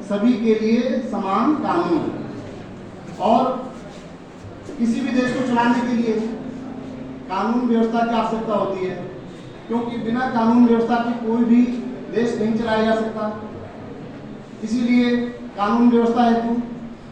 सभी के लिए समान कानून। और किसी भी देश को चलाने के लिए कानून व्यवस्था की आवश्यकता होती है, क्योंकि बिना कानून व्यवस्था के कोई भी देश नहीं चलाया जा सकता। इसीलिए कानून व्यवस्था हेतु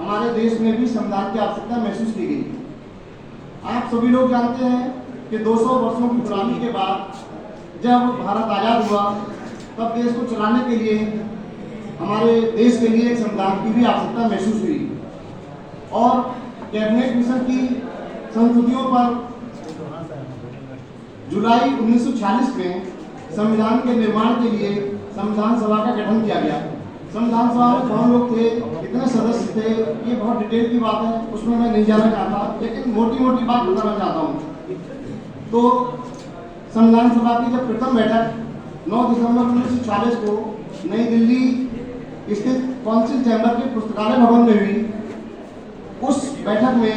हमारे देश में भी संविधान की आवश्यकता महसूस की गई। आप सभी लोग जानते हैं कि 200 वर्षों की गुलामी के बाद जब भारत आज़ाद हुआ, तब देश को चलाने के लिए हमारे देश के लिए एक संविधान की भी आवश्यकता महसूस हुई। और कैबिनेट मिशन की संस्तुतियों पर जुलाई 1946 में संविधान के निर्माण के लिए संविधान सभा का गठन किया गया। संविधान सभा में कौन लोग थे, कितने सदस्य थे, ये बहुत डिटेल की बात है, उसमें मैं नहीं जाना चाहता, लेकिन मोटी मोटी बात बताना चाहता हूँ। तो संविधान सभा की जब प्रथम बैठक 9 दिसंबर 1946 को नई दिल्ली स्थित काउंसिल चैम्बर के पुस्तकालय भवन में हुई, उस बैठक में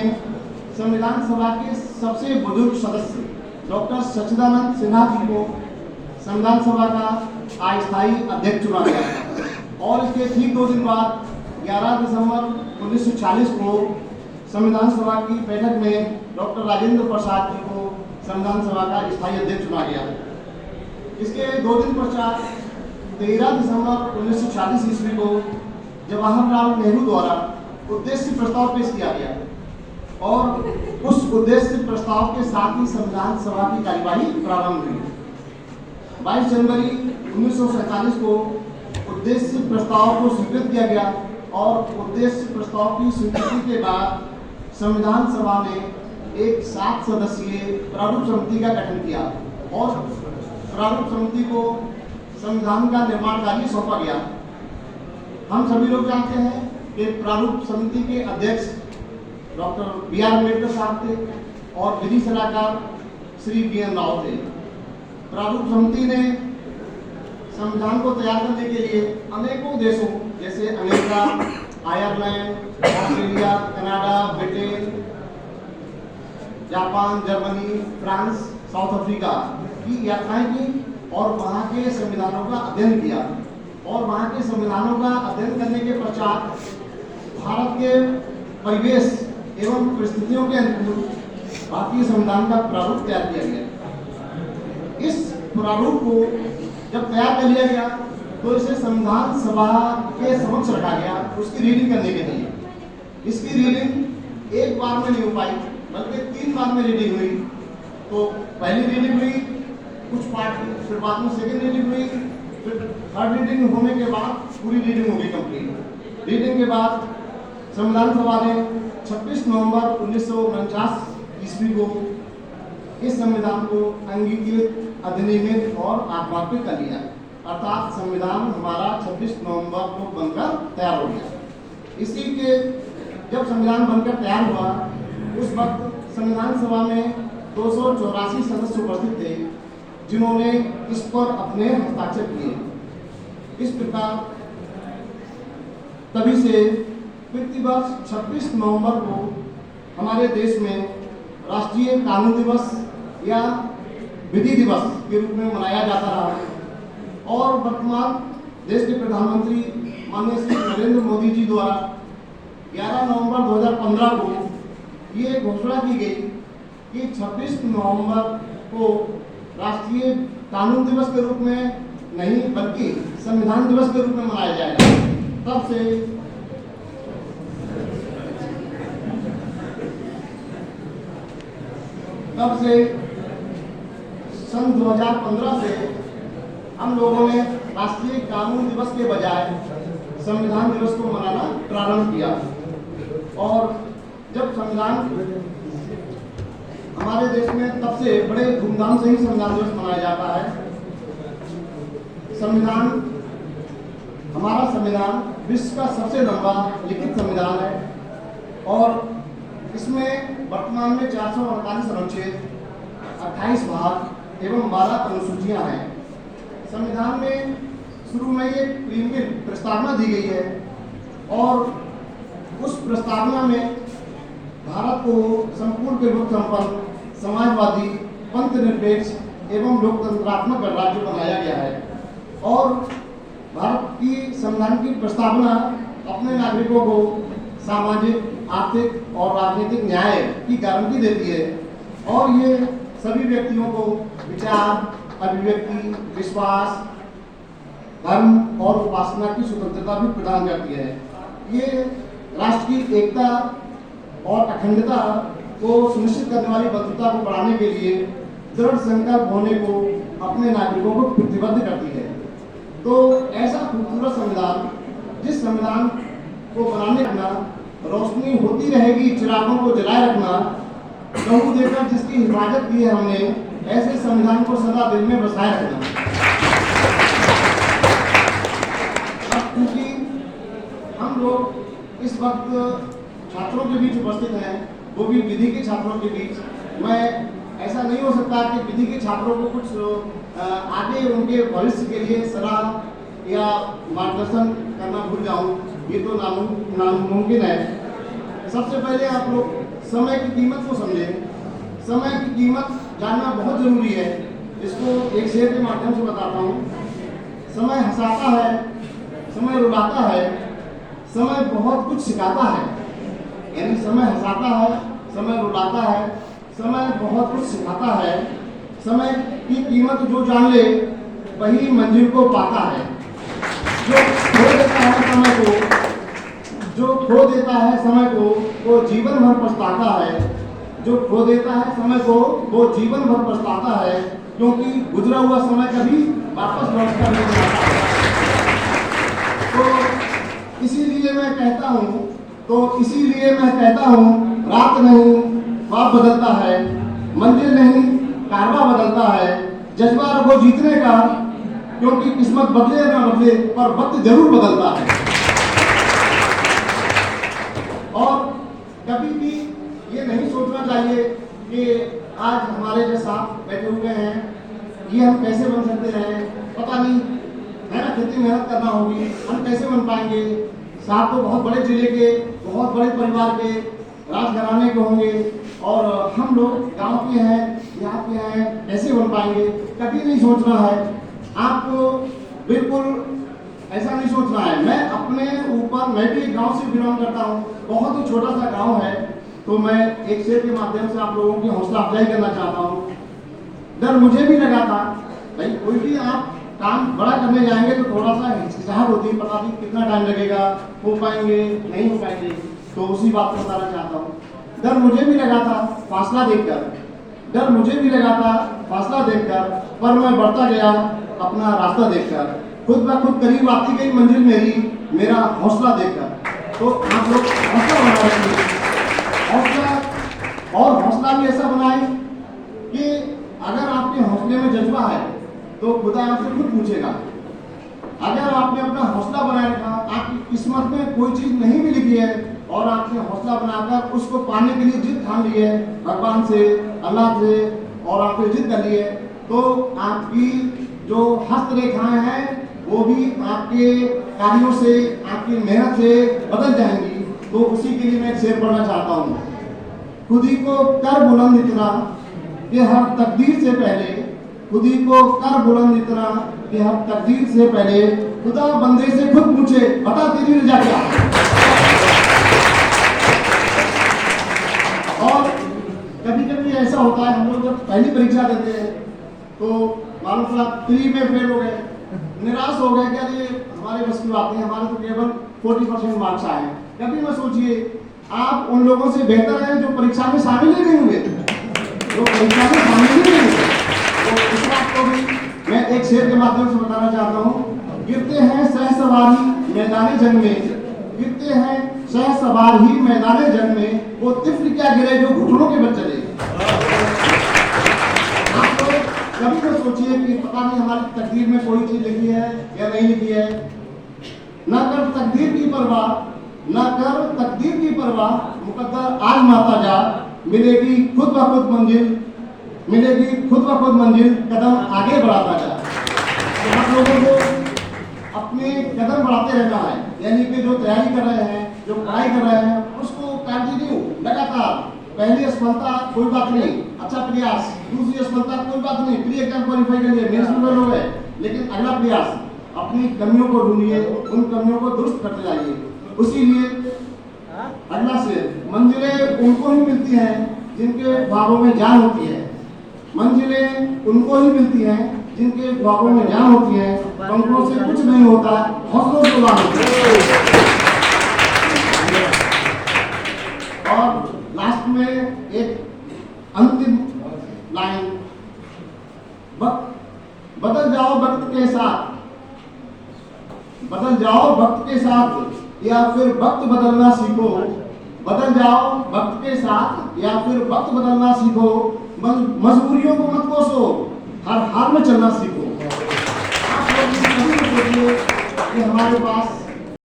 संविधान सभा के सबसे बुजुर्ग सदस्य डॉक्टर सच्चिदानंद सिन्हा जी को संविधान सभा का अस्थायी अध्यक्ष चुना गया। और इसके ठीक 2 दिन बाद 11 दिसंबर 1940 को संविधान सभा की बैठक में डॉक्टर राजेंद्र प्रसाद जी को संविधान सभा का स्थायी अध्यक्ष चुना गया। इसके 2 दिन पश्चात 13 दिसंबर 1940 ईस्वी को जवाहरलाल नेहरू द्वारा उद्देश्य प्रस्ताव पेश किया गया और उस उद्देश्य प्रस्ताव के साथ ही संविधान सभा की कार्यवाही प्रारंभ हुई। 22 जनवरी 1947 को उद्देश्य प्रस्ताव को स्वीकृत किया गया और उद्देश्य प्रस्ताव की स्वीकृति के बाद संविधान सभा ने एक 7 सदस्यीय प्रारूप समिति का गठन किया और प्रारूप समिति को संविधान का निर्माण कार्य सौंपा गया। हम सभी लोग जानते हैं कि प्रारूप समिति के अध्यक्ष डॉक्टर B.R. अम्बेडकर साहब थे और विधि सलाहकार श्री B.N. राव थे। प्रारूप समिति ने संविधान को तैयार करने के लिए अनेकों देशों जैसे America, Ireland, Australia, Canada, Britain, Japan, Germany, France, south Africa की यात्राएं की और वहाँ के संविधानों का अध्ययन किया। और वहाँ के संविधानों का अध्ययन करने के पश्चात भारत के परिवेश एवं परिस्थितियों के अनुकूल भारतीय संविधान का प्रारूप तैयार किया गया। इस प्रारूप को जब तैयार कर लिया गया तो इसे संविधान सभा के समक्ष रखा गया उसकी रीडिंग करने के लिए। इसकी रीडिंग एक बार में नहीं हो पाई, बल्कि 3 बार में रीडिंग हुई। तो पहली रीडिंग हुई कुछ पार्ट की, फिर बाद में सेकेंड रीडिंग हुई, फिर थर्ड रीडिंग होने के बाद पूरी रीडिंग होगी कंप्लीट। रीडिंग के बाद संविधान सभा ने 26 नवंबर 1949 ईस्वी को इस संविधान को अंगीकृत, अधिनियमित और आत्मार्पित कर लिया। अर्थात संविधान हमारा 26 नवंबर को बनकर तैयार हो गया। इसी के जब संविधान बनकर तैयार हुआ उस वक्त संविधान सभा में 284 सदस्य उपस्थित थे जिन्होंने इस पर अपने हस्ताक्षर किए। इस प्रकार तभी से प्रतिवर्ष 26 नवंबर को हमारे देश में राष्ट्रीय कानून दिवस या विधि दिवस के रूप में मनाया जाता रहा। और वर्तमान देश के प्रधानमंत्री माननीय श्री नरेंद्र मोदी जी द्वारा 11 नवंबर 2015 को ये घोषणा की गई कि 26 नवंबर को राष्ट्रीय कानून दिवस के रूप में नहीं बल्कि संविधान दिवस के रूप में मनाया जाएगा। तब से सन 2015 से हम लोगों ने राष्ट्रीय कानून दिवस के बजाय संविधान दिवस को मनाना प्रारंभ किया। और जब संविधान हमारे देश में तब से बड़े धूमधाम से ही संविधान दिवस मनाया जाता है। संविधान हमारा संविधान विश्व का सबसे लंबा लिखित संविधान है और इसमें वर्तमान में 448 अनुच्छेद, 28 भाग एवं 12 अनुसूचियां हैं। संविधान में शुरू में एक प्रीमियर प्रस्तावना दी गई है और उस प्रस्तावना में भारत को संपूर्ण प्रभुत्व संपन्न, समाजवादी, पंथ निरपेक्ष एवं लोकतंत्रात्मक गणराज्य बनाया गया है। और भारत की संविधान की प्रस्तावना अपने नागरिकों को सामाजिक, आर्थिक और राजनीतिक न्याय की गारंटी देती है और ये सभी व्यक्तियों को विचार, अभिव्यक्ति, विश्वास, धर्म और उपासना की स्वतंत्रता भी प्रदान करती है। ये राष्ट्र की एकता और अखंडता को सुनिश्चित करने वाली बद्धता को बढ़ाने के लिए दृढ़ संकल्प होने को अपने नागरिकों को प्रतिबद्ध करती है। तो ऐसा खूबसूरत संविधान, जिस संविधान को बनाने रखना, रोशनी होती रहेगी चिरागों को जलाए रखना, लहू देकर जिसकी हिफाजत की है हमने, ऐसे संविधान को सदा दिल में बसाए रखना। अब क्योंकि हम लोग इस वक्त छात्रों के बीच उपस्थित हैं, वो भी विधि के छात्रों के बीच, मैं ऐसा नहीं हो सकता कि विधि के छात्रों को कुछ आगे उनके भविष्य के लिए सलाह या मार्गदर्शन करना भूल जाऊं, ये तो नामुमकिन है। सबसे पहले आप लोग समय की कीमत को समझें। समय की कीमत जानना बहुत जरूरी है। इसको एक शेर के माध्यम से बताता हूँ। समय हंसाता है, समय रुलाता है, समय बहुत कुछ सिखाता है। यानी समय हंसाता है, समय रुलाता है, समय बहुत कुछ सिखाता है। समय की कीमत जो जान ले वही मंजिल को पाता है। जो खो देता है समय को, जो खो देता है समय को, वो जीवन भर पछताता है। जो खो देता है समय को, वो जीवन भर पछताता है, क्योंकि गुजरा हुआ समय कभी वापस लौट कर नहीं आता। तो इसीलिए मैं कहता हूँ, रात नहीं ख्वाब बदलता है, मंजिल नहीं कारवा बदलता है। जज्बा रखो जीतने का, क्योंकि किस्मत बदले ना बदले पर वक्त जरूर बदलता है। और कभी भी ये नहीं सोचना चाहिए कि आज हमारे जैसा बैठे हुए हैं, ये हम कैसे बन सकते हैं, पता नहीं है ना, कितनी मेहनत करना होगी, हम कैसे बन पाएंगे। साहब तो बहुत बड़े जिले के, बहुत बड़े परिवार के, राजघराने के होंगे और हम लोग गांव के हैं, यहाँ के हैं, कैसे बन पाएंगे। कभी नहीं सोचना है आपको, बिल्कुल ऐसा नहीं सोचना है। मैं अपने ऊपर, मैं भी एक गांव से बिलोंग करता हूँ, बहुत ही छोटा सा गांव है, तो मैं एक शेर के माध्यम से आप लोगों की हौसला अफजाई करना चाहता हूँ। डर मुझे भी लगा था, भाई कोई भी आप काम बड़ा करने जाएंगे तो थोड़ा सा हिचकिचाहट होती है, पता नहीं कितना टाइम लगेगा, हो पाएंगे नहीं हो पाएंगे, तो उसी बात को बताना चाहता हूँ। डर मुझे भी लगा था फासला देखकर, डर मुझे भी लगा था फासला देखकर, पर मैं बढ़ता गया अपना रास्ता देखकर। खुद ब खुद करीब आती गई मंजिल मेरी, मेरा हौसला देखकर। तो आप लोग हौसला बना रखिए, हौसला, और हौसला भी ऐसा बनाए कि अगर आपके हौसले में जज्बा है तो खुदा आपसे खुद पूछेगा। अगर आपने अपना हौसला बनाए रखा, आपकी किस्मत में कोई चीज नहीं भी लिखी है और आपने हौसला बनाकर उसको पाने के लिए जिद ठान ली है भगवान से, अल्लाह से, और आपने जिद कर ली है, तो आपकी जो हस्तरेखाएं हैं वो भी आपके कार्यों से, आपकी मेहनत से बदल जाएंगी। तो उसी के लिए मैं एक शेर पढ़ना चाहता हूँ। खुदी को कर बुलंद इतना कि हर तकदीर से पहले, खुदी को कर बुलंद इतना कि हर तकदीर से पहले खुदा बंदे से खुद पूछे, बता तेरी रजा क्या। और कभी कभी ऐसा होता है, हम लोग जब पहली परीक्षा देते हैं तो मालूम पड़ा 3 में फेल हो गए, निराश हो गए, क्या ये हमारे बस की बात नहीं, हमारे तो केवल 40% मार्क्स आए। कभी मैं सोचिए, आप उन लोगों से बेहतर हैं जो परीक्षा में शामिल ही नहीं हुए, जो परीक्षा में शामिल ही नहीं हुए। तो इस बात को भी मैं एक शेर के माध्यम से बताना चाहता हूँ। गिरते हैं सहसवारी मैदाने जंग में, गिरते हैं सहसवारी मैदाने जंग में, वो तिफ्ल क्या गिरे जो घुटनों के बल चले। आप लोग कभी तो सोचिए कि पता नहीं हमारी तकदीर में कोई चीज लिखी है या नहीं लिखी है। न कर तकदीर की परवाह, न कर तकदीर की परवाह, मुकद्दर आजमाता जा, मिलेगी खुद ब खुद मंजिल, मिलेगी खुद ब खुद मंजिल, कदम आगे बढ़ाता जा। तो आप लोगों को अपने कदम बढ़ाते रहना है, यानी कि जो तैयारी कर रहे हैं, जो पढ़ाई कर रहे हैं, उसको कंटिन्यू लगातार। पहली असफलता कोई बात नहीं, अच्छा प्रयास, दूसरी असफलता कोई बात नहीं, प्री एग्जाम क्वालिफाई कर लिए, मेंस में हो गए, लेकिन अगला प्रयास, अपनी कमियों को ढूंढिए, उन कमियों को दुरुस्त करते जाइए। उसी लिए अगला से मंजिलें उनको ही मिलती हैं जिनके ख्वाबों में जान होती है। मंजिलें उनको ही मिलती हैं जिनके ख्वाबों में जान होती है। पंखों से कुछ नहीं होता, हौसलों से उड़ान होती है। और लास्ट में एक अंतिम लाइन, बदल जाओ वक्त के साथ, बदल जाओ वक्त के साथ या फिर वक्त बदलना सीखो। बदल जाओ वक्त के साथ या फिर वक्त बदलना सीखो। मजबूरियों को मत कोसो, हर हाल में चलना सीखो। आप लोग कभी सोचिए कि हमारे पास